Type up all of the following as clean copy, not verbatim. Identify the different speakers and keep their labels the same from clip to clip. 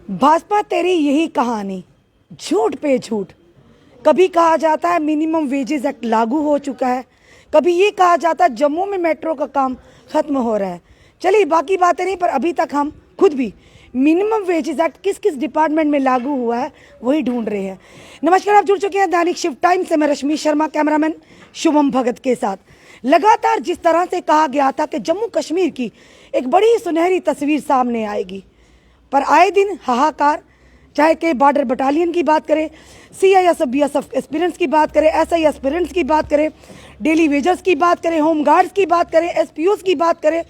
Speaker 1: भाजपा तेरी यही कहानी, झूठ पे झूठ। कभी कहा जाता है मिनिमम वेजेस एक्ट लागू हो चुका है, कभी ये कहा जाता है जम्मू में मेट्रो का काम खत्म हो रहा है। चलिए बाकी बातें नहीं, पर अभी तक हम खुद भी मिनिमम वेजेस एक्ट किस किस डिपार्टमेंट में लागू हुआ है वही ढूंढ रहे हैं। नमस्कार, आप जुड़ चुके हैं दैनिक शिव टाइम से। मैं रश्मि शर्मा, कैमरामैन शुभम भगत के साथ। लगातार जिस तरह से कहा गया था कि जम्मू कश्मीर की एक बड़ी सुनहरी तस्वीर सामने आएगी, पर आए दिन हाहाकार, चाहे कि बॉर्डर बटालियन की बात करें, सीआईएसएफ बीएसएफ एस्पिरेंट्स की बात करें, एसआई एस्पिरेंट्स की बात करें, डेली वेजर्स की बात करें, होम गार्ड्स की बात करें, एसपीओस की बात करें,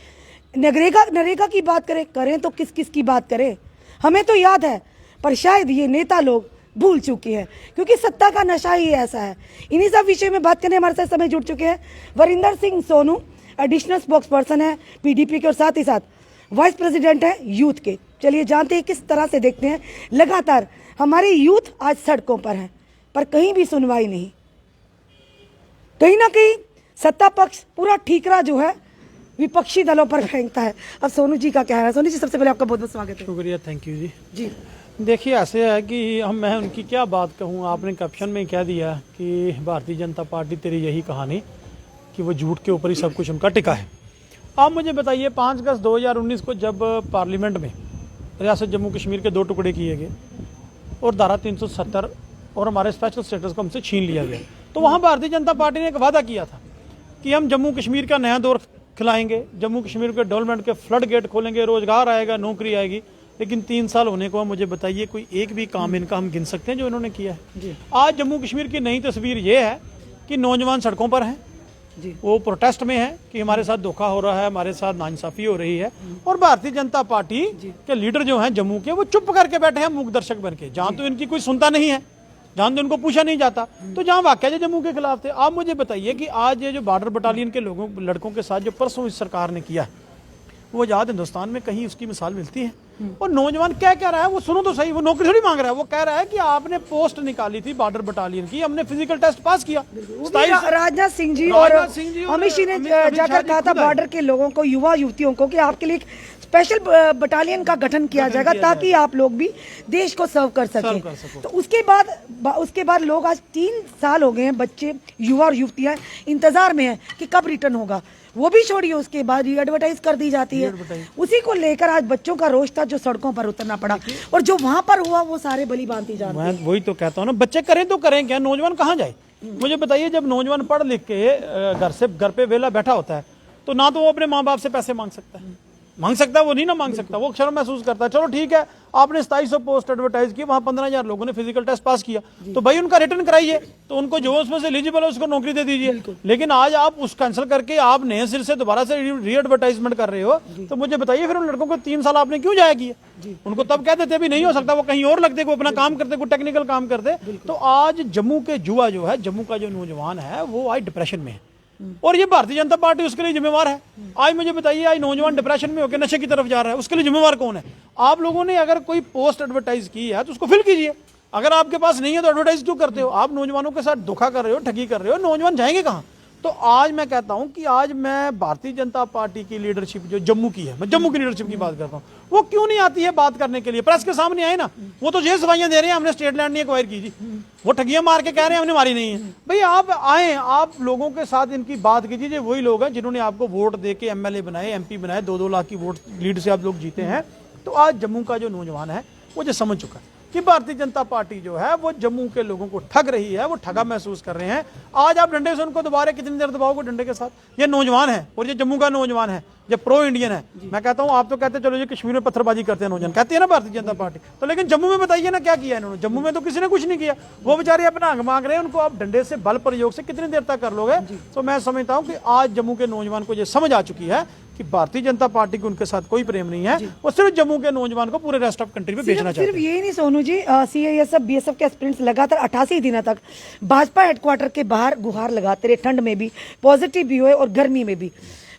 Speaker 1: नरेगा की बात करें तो किस किस की बात करें। हमें तो याद है, पर शायद ये नेता लोग भूल चुके हैं, क्योंकि सत्ता का नशा ही ऐसा है। इन्हीं सब विषय में बात करने हमारे साथ समय जुड़ चुके हैं Varinder Singh Sonu, additional spokes person है पीडीपी के, और साथ ही साथ वाइस प्रेसिडेंट है यूथ के। चलिए जानते हैं किस तरह से देखते हैं। लगातार हमारे यूथ आज सड़कों पर है, पर कहीं भी सुनवाई नहीं। कहीं ना कहीं सत्ता पक्ष पूरा ठीकरा जो है विपक्षी दलों पर फेंकता है। अब सोनू जी का क्या है? सोनू जी, सबसे पहले आपका बहुत बहुत स्वागत है।
Speaker 2: शुक्रिया, थैंक यू जी।
Speaker 1: जी
Speaker 2: देखिए, ऐसे है कि मैं उनकी क्या बात कहूँ। आपने कैप्शन में कह दिया कि भारतीय जनता पार्टी तेरी यही कहानी, कि वो झूठ के ऊपर ही सब कुछ उनका टिका है। आप मुझे बताइए, 5 अगस्त 2019 को जब पार्लियामेंट में रियासत जम्मू कश्मीर के 2 टुकड़े किए गए और धारा 370 और हमारे स्पेशल स्टेटस को हमसे छीन लिया गया, तो वहाँ भारतीय जनता पार्टी ने एक वादा किया था कि हम जम्मू कश्मीर का नया दौर खिलाएंगे, जम्मू कश्मीर के डेवलपमेंट के फ्लड गेट खोलेंगे, रोजगार आएगा, नौकरी आएगी। लेकिन 3 साल होने को मुझे बताइए, कोई एक भी काम इनका हम गिन सकते हैं जो इन्होंने किया है? आज जम्मू कश्मीर की नई तस्वीर ये है कि नौजवान सड़कों पर हैं, वो प्रोटेस्ट में है कि हमारे साथ धोखा हो रहा है, हमारे साथ नाइंसाफी हो रही है। और भारतीय जनता पार्टी के लीडर जो हैं जम्मू के, वो चुप करके बैठे हैं मूक दर्शक बन के। जहाँ तो इनकी कोई सुनता नहीं है, जहाँ तो इनको पूछा नहीं जाता, तो जहाँ वाकया जो जम्मू के खिलाफ थे। आप मुझे बताइए कि आज ये जो बॉर्डर बटालियन के लड़कों के साथ जो परसों इस सरकार ने किया है, वो आजाद हिंदुस्तान में कहीं उसकी मिसाल मिलती है? और नौजवान क्या कह रहा है, वो सुनो तो सही। वो नौकरी थोड़ी मांग रहा है, वो कह रहा है कि आपने पोस्ट निकाली थी बॉर्डर बटालियन की, हमने फिजिकल टेस्ट पास किया।
Speaker 1: राजनाथ सिंह जी और अमित शाह ने जाकर कहा था बॉर्डर के लोगों को, युवा युवतियों को, कि आपके लिए स्पेशल बटालियन का गठन किया जाएगा ताकि आप लोग भी देश को सर्व कर सकें। तो उसके बाद लोग आज 3 साल हो गए हैं, बच्चे, युवा और युवतियां इंतजार में हैं कि कब रिटर्न होगा। वो भी छोड़िए, उसके बाद एडवर्टाइज कर दी जाती है। उसी को लेकर आज बच्चों का रोष था जो सड़कों पर उतरना पड़ा, और जो वहां पर हुआ वो सारे बली बांधती जाती है।
Speaker 2: मैं वही तो कहता हूँ ना, बच्चे करें तो करें क्या, नौजवान कहाँ जाए? मुझे बताइए, जब नौजवान पढ़ लिख के घर पे वेला बैठा होता है, तो ना तो वो अपने माँ बाप से पैसे मांग सकता है, वो नहीं ना मांग सकता, वो शर्म महसूस करता है। चलो ठीक है, आपने 2700 पोस्ट एडवर्टाइज की, वहां 15,000 लोगों ने फिजिकल टेस्ट पास किया, तो भाई उनका रिटर्न कराइए, तो उनको जो उसमें से एलिजिबल है उसको नौकरी दे दीजिए। लेकिन आज आप उस कैंसिल करके आप नए सिर से दोबारा से री एडवर्टाइजमेंट कर रहे हो, तो मुझे बताइए फिर उन लड़कों को 3 साल आपने क्यों जाया किया? उनको तब कह देते भी नहीं हो सकता, वो कहीं और लगते, कोई अपना काम करते, कोई टेक्निकल काम करते। तो आज जम्मू के युवा जो है, जम्मू का जो नौजवान है, वो आज डिप्रेशन में है, और ये भारतीय जनता पार्टी उसके लिए जिम्मेवार है। आज मुझे बताइए, आज नौजवान डिप्रेशन में होकर नशे की तरफ जा रहा है, उसके लिए जिम्मेवार कौन है? आप लोगों ने अगर कोई पोस्ट एडवर्टाइज की है तो उसको फिल कीजिए। अगर आपके पास नहीं है तो एडवर्टाइज क्यों करते हो? आप नौजवानों के साथ धोखा कर रहे हो, ठगी कर रहे हो, नौजवान जाएंगे कहाँ? तो आज मैं कहता हूं कि आज मैं भारतीय जनता पार्टी की लीडरशिप जो जम्मू की है, मैं जम्मू की लीडरशिप की बात करता हूं, वो क्यों नहीं आती है बात करने के लिए? प्रेस के सामने आए ना, वो तो ये सफाइयां दे रहे हैं हमने स्टेट लैंड नहीं एक्वायर की जी, वो ठगियां मार के कह रहे हैं हमने मारी नहीं है। भाई आप आए, आप लोगों के साथ इनकी बात कीजिए। वही लोग हैं जिन्होंने आपको वोट दे के एमएलए बनाए, एमपी बनाए, 2-2 लाख की वोट लीड से आप लोग जीते हैं। तो आज जम्मू का जो नौजवान है वो जो समझ चुका है कि भारतीय जनता पार्टी जो है वो जम्मू के लोगों को ठग रही है, वो ठगा महसूस कर रहे हैं। आज आप डंडे से उनको दबा रहे, कितनी देर दबाओगे डंडे के साथ? ये नौजवान है, और ये जम्मू का नौजवान है, ये प्रो इंडियन है। मैं कहता हूं, आप तो कहते चलो ये कश्मीर में पत्थरबाजी करते हैं नौजवान, कहते हैं ना भारतीय जनता पार्टी, तो लेकिन जम्मू में बताइए ना क्या किया इन्होंने? जम्मू में तो किसी ने कुछ नहीं किया, वो बेचारे अपना हक मांग रहे हैं, उनको आप डंडे से बल प्रयोग से कितनी देर तक कर लोगे? तो मैं समझता हूं कि आज जम्मू के नौजवान को ये समझ आ चुकी है कि भारतीय जनता पार्टी को उनके साथ कोई प्रेम नहीं है, वो सिर्फ जम्मू के नौजवान को पूरे रेस्ट ऑफ कंट्री में बेचना चाहते हैं।
Speaker 1: सिर्फ ये नहीं सोनू जी, सीआईएसएफ बीएसएफ के एस्पिरेंट्स लगातार 88 दिनों तक भाजपा हेडक्वार्टर के बाहर गुहार लगाते रहे, ठंड में भी, पॉजिटिव भी हुए और गर्मी में भी।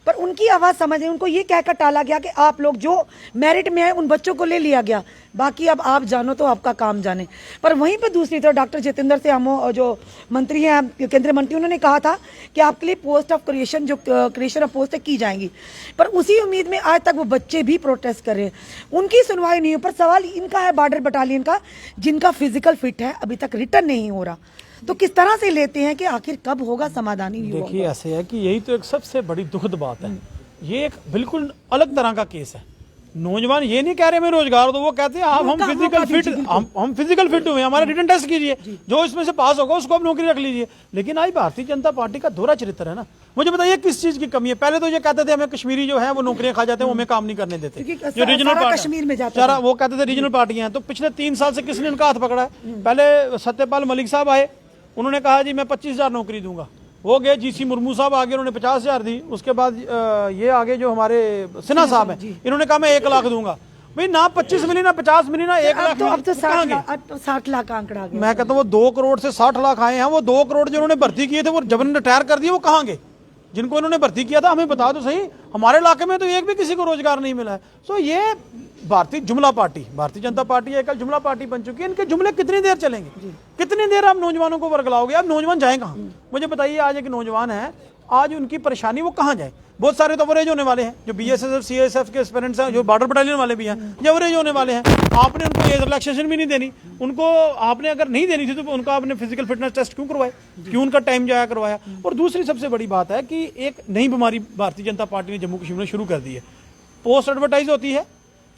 Speaker 1: पर उनकी आवाज़ समझ नहीं, उनको ये कहकर टाला गया कि आप लोग जो मेरिट में है उन बच्चों को ले लिया गया, बाकी अब आप जानो तो आपका काम जाने। पर वहीं पर दूसरी तरफ डॉक्टर जितेंद्र से हम जो मंत्री हैं, केंद्रीय मंत्री, उन्होंने कहा था कि आपके लिए पोस्ट ऑफ क्रिएशन, जो क्रिएशन ऑफ पोस्ट है, की जाएंगी। पर उसी उम्मीद में आज तक वो बच्चे भी प्रोटेस्ट कर रहे हैं, उनकी सुनवाई नहीं हो। पर सवाल इनका है बॉर्डर बटालियन का, जिनका फिजिकल फिट है अभी तक रिटर्न नहीं हो रहा, तो किस तरह से लेते हैं कि आखिर कब होगा समाधान? ही
Speaker 2: देखिए ऐसे है कि यही तो एक सबसे बड़ी दुखद बात है, ये एक बिल्कुल अलग तरह का केस है। नौजवान ये नहीं कह रहे मैं रोजगार दो, वो कहते हैं आप हम फिजिकल फिट, हम फिजिकल फिट हुए, हमारा रिटन टेस्ट कीजिए, जो इसमें से पास होगा उसको आप नौकरी रख लीजिए। लेकिन आज भारतीय जनता पार्टी का दोहरा चरित्र है ना। मुझे बताइए किस चीज की कमी है? पहले तो ये कहते थे हमें कश्मीरी जो है वो नौकरियां खा जाते हैं, वो हमें काम नहीं करने देते, जो रीजनल पार्टी
Speaker 1: कश्मीर में जाता है,
Speaker 2: वो कहते थे रीजनल पार्टियां हैं। तो पिछले 3 साल से किसने उनका हाथ पकड़ा है? पहले सत्यपाल मलिक साहब आए, उन्होंने कहा जी मैं 25,000 नौकरी दूंगा, वो गए। जीसी मुर्मू साहब आगे, उन्होंने 50,000 दी। उसके बाद ये आगे जो हमारे सिन्हा साहब हैं, इन्होंने कहा मैं 1 लाख दूंगा। भाई ना 25 मिली, ना 50 मिली, ना 1 लाख।
Speaker 1: अब तो 60 लाख का आंकड़ा आ गया।
Speaker 2: मैं कहता हूँ वो 2 करोड़ से 60 लाख आए हैं। वो 2 करोड़ जो उन्होंने भर्ती किए थे वो जबरन रिटायर कर दिए, वो कहाँ गए? जिनको इन्होंने भर्ती किया था हमें बता दो सही। हमारे इलाके में तो एक भी किसी को रोजगार नहीं मिला है। सो ये भारतीय जुमला पार्टी, भारतीय जनता पार्टी एक जुमला पार्टी बन चुकी है। इनके जुमले कितनी देर चलेंगे? कितनी देर आप नौजवानों को वर्गलाओगे? अब नौजवान जाए कहाँ? मुझे बताइए, आज एक नौजवान है, आज उनकी परेशानी वो कहाँ जाए? बहुत सारे तो अवरेज होने वाले हैं, जो बीएसएफ सीएसएफ के एस्पिरेंट्स हैं, जो बॉर्डर बटालियन वाले भी हैं, जो अवरेज होने वाले हैं। आपने उनको एज रिलैक्सेशन भी नहीं देनी। उनको आपने अगर नहीं देनी थी तो उनका आपने फिजिकल फिटनेस टेस्ट क्यों करवाए? क्यों उनका टाइम जाया करवाया? और दूसरी सबसे बड़ी बात है कि एक नई बीमारी भारतीय जनता पार्टी ने जम्मू कश्मीर में शुरू कर दी है। पोस्ट एडवर्टाइज होती है।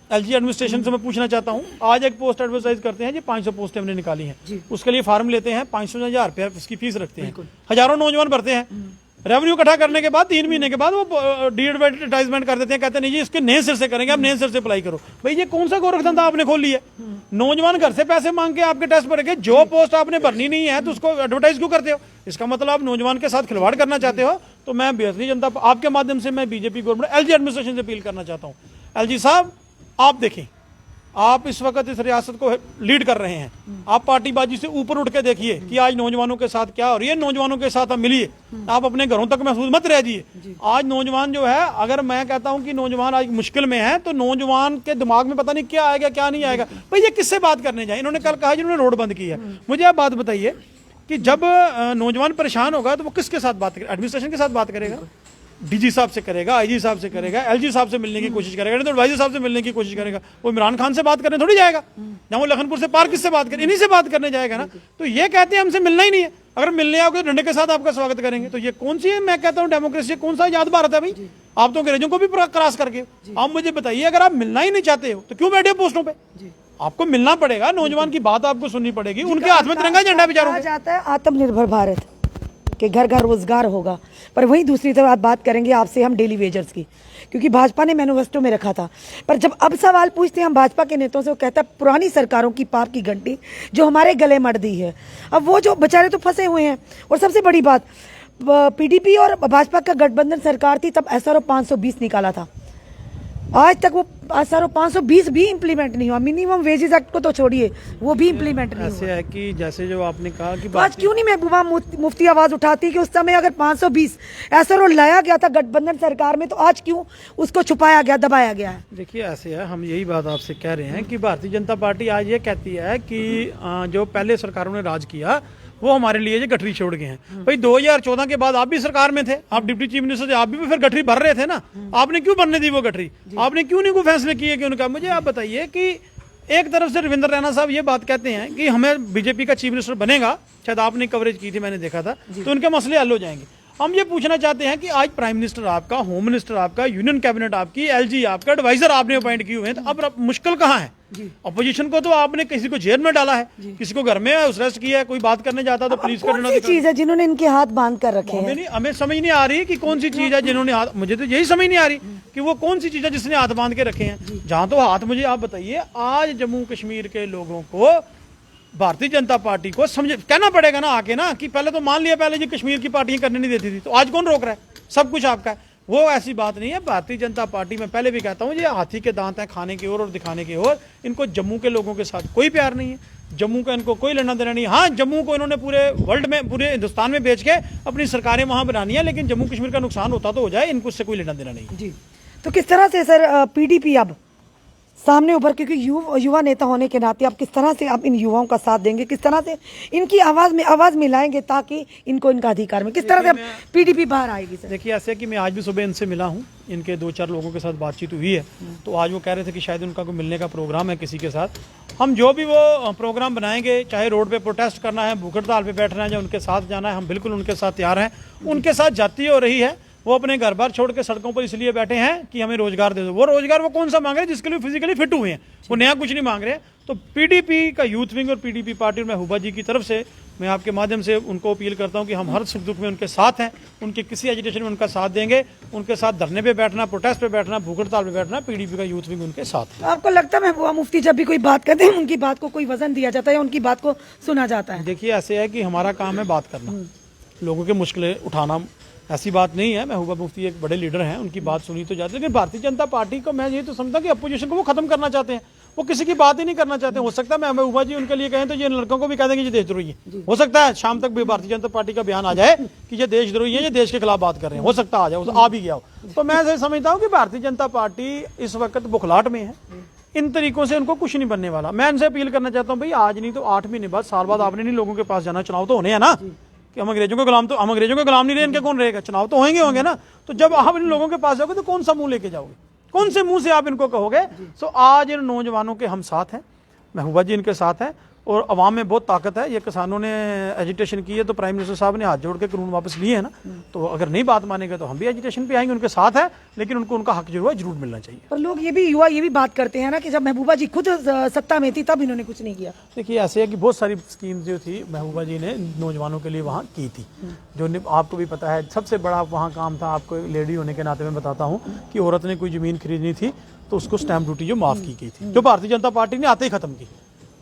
Speaker 2: एलजी एडमिनिस्ट्रेशन से मैं पूछना चाहता हूँ, आज एक पोस्ट एडवर्टाइज करते हैं जी, 500 पोस्टें हमने निकाली हैं, उसके लिए फार्म लेते हैं, 500 या 1000 रुपया उसकी फीस रखते हैं, हजारों नौजवान भरते हैं। रेवेन्यू इकट्ठा करने के बाद 3 महीने के बाद वो डी एडवर्टाइजमेंट कर देते हैं, कहते हैं नहीं जी इसके नए सिर से करेंगे, आप नए सिर से अप्लाई करो। भाई ये कौन सा गोरख धंधा आपने खोल लिया? नौजवान घर से पैसे मांग के आपके टेस्ट भरेंगे, जो पोस्ट आपने भरनी नहीं है तो उसको एडवर्टाइज क्यों करते हो? इसका मतलब आप नौजवान के साथ खिलवाड़ करना चाहते हो। तो मैं भारतीय जनता आपके माध्यम से मैं बीजेपी गवर्नमेंट एलजी एडमिनिस्ट्रेशन से अपील करना चाहता हूँ, एलजी साहब आप देखें, आप इस वक्त इस रियासत को लीड कर रहे हैं, आप पार्टीबाजी से ऊपर उठ के देखिए कि आज नौजवानों के साथ क्या हो रही है। नौजवानों के साथ आप मिलिए, आप अपने घरों तक महसूस मत रह जाइए। आज नौजवान जो है, अगर मैं कहता हूं कि नौजवान आज मुश्किल में है तो नौजवान के दिमाग में पता नहीं क्या आएगा क्या नहीं आएगा। भाई ये किससे बात करने जाए? इन्होंने कल कहा जिन्होंने रोड बंद की है। मुझे आप बात बताइए कि जब नौजवान परेशान होगा तो वो किसके साथ बात करेगा? एडमिनिस्ट्रेशन के साथ बात करेगा, डीजी साहब से करेगा, आईजी साहब से करेगा, एलजी साहब से मिलने की कोशिश करेगा, नहीं तो एडवाइजर साहब से मिलने की कोशिश करेगा। वो इमरान खान से बात करने थोड़ी जाएगा, ना वो लखनपुर से पार किससे बात करे? इन्हीं से बात करने जाएगा ना। तो ये कहते हैं हमसे मिलना ही नहीं है, अगर मिलने आओगे तो डंडे के साथ आपका स्वागत करेंगे। तो ये कौन सी है? मैं कहता हूँ डेमोक्रेसी कौन सा आजाद भारत है भाई? आप तो अंग्रेजों को भी क्रॉस करके। आप मुझे बताइए, अगर आप मिलना ही नहीं चाहते हो तो क्यों बैठे पोस्टों पे? आपको मिलना पड़ेगा, नौजवान की बात आपको सुननी पड़ेगी, उनके हाथ में तिरंगा झंडा बिचारों
Speaker 1: जाता है आत्मनिर्भर भारत कि घर घर रोजगार होगा। पर वहीं दूसरी तरफ आप बात करेंगे आपसे हम डेली वेजर्स की, क्योंकि भाजपा ने मैनिफेस्टो में रखा था। पर जब अब सवाल पूछते हैं हम भाजपा के नेताओं से, वो कहता है पुरानी सरकारों की पाप की घंटी जो हमारे गले मर दी है। अब वो जो बेचारे तो फंसे हुए हैं। और सबसे बड़ी बात, पीडीपी और भाजपा का गठबंधन सरकार थी तब एसआरओ 520 निकाला था, आज तक वो एसआरओ 520 भी इम्प्लीमेंट नहीं हुआ। मिनिमम वेजेस एक्ट को तो छोड़िए, वो भी इम्प्लीमेंट नहीं हुआ।
Speaker 2: ऐसे है कि जैसे जो आपने कहा कि
Speaker 1: आज क्यों नहीं महबूबा मुफ्ती आवाज उठाती कि उस समय अगर 520 एसआरओ लाया गया था गठबंधन सरकार में, तो आज क्यों उसको छुपाया गया, दबाया गया है?
Speaker 2: देखिए ऐसे है, हम यही बात आपसे कह रहे हैं कि भारतीय जनता पार्टी आज ये कहती है कि जो पहले सरकारों ने राज किया वो हमारे लिए जो गठरी छोड़ गए हैं। भाई 2014 के बाद आप भी सरकार में थे, आप डिप्टी चीफ मिनिस्टर थे, आप भी फिर गठरी भर रहे थे ना। आपने क्यों भरने दी वो गठरी? आपने क्यों नहीं कोई फैसले किए कि उनका? मुझे आप बताइए कि एक तरफ से रविंद्र रैना साहब ये बात कहते हैं कि हमें बीजेपी का चीफ मिनिस्टर बनेगा, शायद आपने कवरेज की थी, मैंने देखा था, तो उनके मसले हल हो जाएंगे। हम ये पूछना चाहते हैं कि आज प्राइम मिनिस्टर आपका, होम मिनिस्टर आपका, यूनियन कैबिनेट आपकी, एलजी आपका, एडवाइजर आपने अपॉइंट किए हुए हैं, तो अब मुश्किल कहाँ है? अपोजिशन को तो आपने किसी को जेल में डाला है, किसी को घर में अरेस्ट किया है, कोई बात करने जाता तो पुलिस का
Speaker 1: कौन सी चीज है जिन्होंने इनके हाथ बांध कर रखे हैं?
Speaker 2: हमें समझ नहीं आ रही कि कौन सी चीज है जिन्होंने हाथ, मुझे तो यही समझ नहीं आ रही कि वो कौन सी चीज है जिसने हाथ बांध के रखे हैं। जहां तो हाथ, मुझे आप बताइए, आज जम्मू कश्मीर के लोगों को, भारतीय जनता पार्टी को समझ कहना पड़ेगा ना आके ना, कि पहले तो मान लिया, पहले जी कश्मीर की पार्टियां करने नहीं देती थी, तो आज कौन रोक रहा है? सब कुछ आपका है। वो ऐसी बात नहीं है। भारतीय जनता पार्टी में पहले भी कहता हूं, ये हाथी के दांत हैं खाने की ओर और दिखाने की ओर। इनको जम्मू के लोगों के साथ कोई प्यार नहीं है। जम्मू का इनको कोई लेना देना नहीं। हाँ, जम्मू को इन्होंने पूरे वर्ल्ड में, पूरे हिंदुस्तान में बेच के अपनी सरकारें वहां बनानी है, लेकिन जम्मू कश्मीर का नुकसान होता तो हो जाए, इनको उससे कोई लेना देना नहीं।
Speaker 1: जी, तो किस तरह से सर पीडीपी अब सामने उभर, क्योंकि युवा नेता होने के नाते आप किस तरह से आप इन युवाओं का साथ देंगे, किस तरह से इनकी आवाज मिलाएंगे ताकि इनको इनका अधिकार में, किस तरह से पीडीपी बाहर आएगी सर?
Speaker 2: देखिए, ऐसे कि मैं आज भी सुबह इनसे मिला हूँ, इनके 2-4 लोगों के साथ बातचीत हुई है, तो आज वो कह रहे थे कि शायद उनका कोई मिलने का प्रोग्राम है किसी के साथ। हम जो भी वो प्रोग्राम बनाएंगे, चाहे रोड पे प्रोटेस्ट करना है, भूख हड़ताल पे बैठना है, या उनके साथ जाना है, हम बिल्कुल उनके साथ तैयार हैं। उनके साथ जाती हो रही है, वो अपने घर बार छोड़ के सड़कों पर इसलिए बैठे हैं कि हमें रोजगार दे दो। वो रोजगार वो कौन सा मांग रहे हैं? जिसके लिए फिजिकली फिट हुए हैं, वो नया कुछ नहीं मांग रहे। तो पीडीपी का यूथ विंग और पीडीपी पार्टी और महबूबा जी की तरफ से मैं आपके माध्यम से उनको अपील करता हूं कि हम हर सुख दुख में उनके साथ हैं, उनके किसी एजिटेशन में उनका साथ देंगे, उनके साथ धरने पे बैठना, प्रोटेस्ट पे बैठना, भूख हड़ताल पे बैठना, पीडीपी का यूथ विंग उनके साथ है।
Speaker 1: आपको लगता है महबूबा मुफ्ती जब भी कोई बात करते हैं उनकी बात को कोई वजन दिया जाता है या उनकी बात को सुना जाता है?
Speaker 2: देखिए, ऐसे है कि हमारा काम है बात करना, लोगों की मुश्किलें उठाना, ऐसी बात नहीं है। महबूबा मुफ्ती एक बड़े लीडर हैं, उनकी बात सुनी तो जाती है, लेकिन भारतीय जनता पार्टी को मैं ये तो समझता कि अपोजिशन को वो खत्म करना चाहते हैं, वो किसी की बात ही नहीं करना चाहते। हो सकता है महबूबा जी उनके लिए कहें तो ये लड़कों को भी कह देंगे ये देशद्रोही है। हो सकता है शाम तक भी भारतीय जनता पार्टी का बयान आ जाए कि ये देशद्रोही है, ये देश के खिलाफ बात कर रहे हैं, हो सकता आ जाए, आ भी गया हो। तो मैं ऐसे समझता हूँ कि भारतीय जनता पार्टी इस वक्त बुखलाहट में है, इन तरीकों से उनको कुछ नहीं बनने वाला। मैं उनसे अपील करना चाहता हूँ, भाई आज नहीं तो 8 महीने बाद, साल बाद आपने नहीं लोगों के पास जाना, चुनाव तो होने हैं ना, कि हम अंग्रेजों के गुलाम नहीं रहे, इनके कौन रहेगा? चुनाव तो होंगे ना। तो जब आप इन लोगों के पास जाओगे तो कौन सा मुंह लेके जाओगे, कौन से मुंह से आप इनको कहोगे? तो आज इन नौजवानों के हम साथ हैं, महबूबा जी इनके साथ हैं, और अवाम में बहुत ताकत है। ये किसानों ने एजिटेशन की है तो प्राइम मिनिस्टर साहब ने हाथ जोड़ के कानून वापस लिए है ना, तो अगर नहीं बात मानेंगे तो हम भी एजिटेशन पे आएंगे, उनके साथ है, लेकिन उनको उनका हक जरूर मिलना चाहिए।
Speaker 1: पर लोग युवा ये भी बात करते हैं ना कि जब महबूबा जी खुद सत्ता में थी तब इन्होंने कुछ नहीं किया।
Speaker 2: देखिए, ऐसे है कि बहुत सारी स्कीम जो थी महबूबा जी ने नौजवानों के लिए वहाँ की थी, जो आपको भी पता है। सबसे बड़ा वहाँ काम था, आपको लेडी होने के नाते मैं बताता हूँ कि औरत ने कोई ज़मीन खरीदनी थी तो उसको स्टैंप ड्यूटी जो माफ़ की गई थी, जो भारतीय जनता पार्टी ने आते ही खत्म की।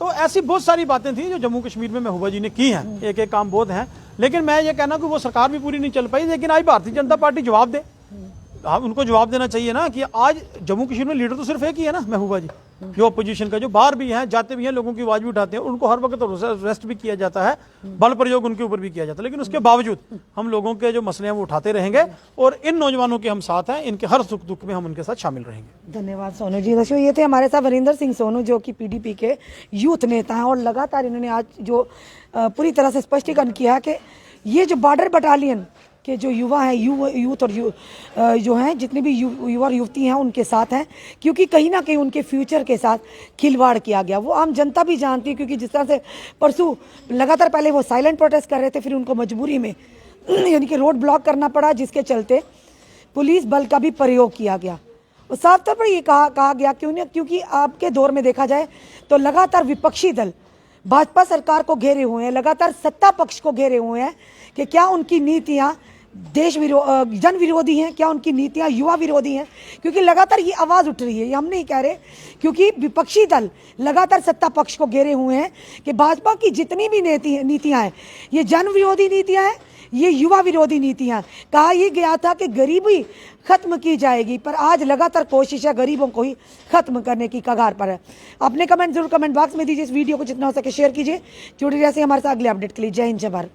Speaker 2: तो ऐसी बहुत सारी बातें थी जो जम्मू कश्मीर में महबूबा जी ने की हैं, एक एक काम बहुत हैं, लेकिन मैं ये कहना कि वो सरकार भी पूरी नहीं चल पाई। लेकिन आज भारतीय जनता पार्टी जवाब दे, आप उनको जवाब देना चाहिए ना कि आज जम्मू कश्मीर में लीडर तो सिर्फ एक ही है ना, महबूबा जी, जो अपोजिशन का, जो बाहर भी हैं, जाते भी हैं, लोगों की आवाज भी उठाते हैं, उनको हर वक्त अरेस्ट भी किया जाता है, बल प्रयोग उनके ऊपर भी किया जाता है, लेकिन उसके बावजूद हम लोगों के जो मसले हैं वो उठाते रहेंगे, और इन नौजवानों के हम साथ हैं, इनके हर सुख दुख में हम उनके साथ शामिल रहेंगे।
Speaker 1: धन्यवाद सोनू जी। दर्शकों, ये थे हमारे साथ वरिंदर सिंह सोनू, जो कि पीडीपी के यूथ नेता हैं, और लगातार इन्होंने आज जो पूरी तरह से स्पष्टीकरण किया कि ये जो बॉर्डर बटालियन के जो युवा हैं, यूथ और जो हैं, जितने भी युवा और युवती हैं उनके साथ हैं, क्योंकि कहीं ना कहीं उनके फ्यूचर के साथ खिलवाड़ किया गया। वो आम जनता भी जानती है, क्योंकि जिस तरह से परसों लगातार पहले वो साइलेंट प्रोटेस्ट कर रहे थे, फिर उनको मजबूरी में यानी कि रोड ब्लॉक करना पड़ा, जिसके चलते पुलिस बल का भी प्रयोग किया गया। और साफ तौर पर ये कहा गया क्योंकि आपके दौर में देखा जाए तो लगातार विपक्षी दल भाजपा सरकार को घेरे हुए हैं, लगातार सत्ता पक्ष को घेरे हुए हैं कि क्या उनकी नीतियां जन विरोधी हैं, क्या उनकी नीतियां युवा विरोधी हैं, क्योंकि लगातार ये आवाज़ उठ रही है। ये हम नहीं कह रहे, क्योंकि विपक्षी दल लगातार सत्ता पक्ष को घेरे हुए हैं कि भाजपा की जितनी भी नीतियां हैं, ये जन विरोधी नीतियां हैं, ये युवा विरोधी नीतियां। कहा यह गया था कि गरीबी खत्म की जाएगी, पर आज लगातार कोशिश है गरीबों को ही खत्म करने की कगार पर है। अपने कमेंट जरूर कमेंट बॉक्स में दीजिए, इस वीडियो को जितना हो सके शेयर कीजिए। जुड़े रहिए हमारे साथ अगले अपडेट के लिए। जय हिंद, जय भारत।